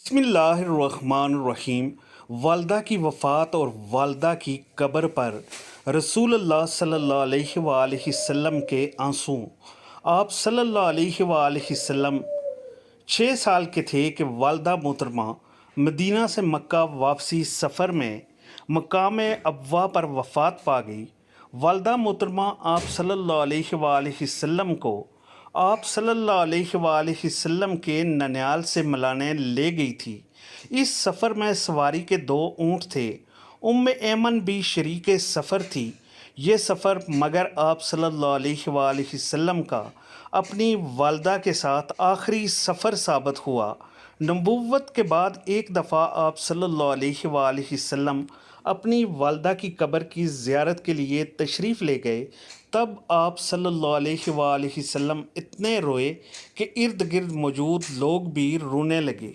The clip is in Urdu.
بسم اللہ الرحمن الرحیم۔ والدہ کی وفات اور والدہ کی قبر پر رسول اللہ صلی اللہ علیہ وآلہ وسلم کے آنسو۔ آپ صلی اللہ علیہ وآلہ وسلم 6 سال کے تھے کہ والدہ محترمہ مدینہ سے مکہ واپسی سفر میں مقام ابوا پر وفات پا گئی۔ والدہ محترمہ آپ صلی اللہ علیہ وآلہ وسلم کو آپ صلی اللہ علیہ وآلہ وسلم کے ننیال سے ملانے لے گئی تھی۔ اس سفر میں سواری کے 2 اونٹ تھے۔ ایمن بھی شریک سفر تھی۔ یہ سفر مگر آپ صلی اللہ علیہ وآلہ وسلم کا اپنی والدہ کے ساتھ آخری سفر ثابت ہوا۔ نبوت کے بعد ایک دفعہ آپ صلی اللہ علیہ وآلہ وسلم اپنی والدہ کی قبر کی زیارت کے لیے تشریف لے گئے۔ تب آپ صلی اللہ علیہ وآلہ وسلم اتنے روئے کہ ارد گرد موجود لوگ بھی رونے لگے۔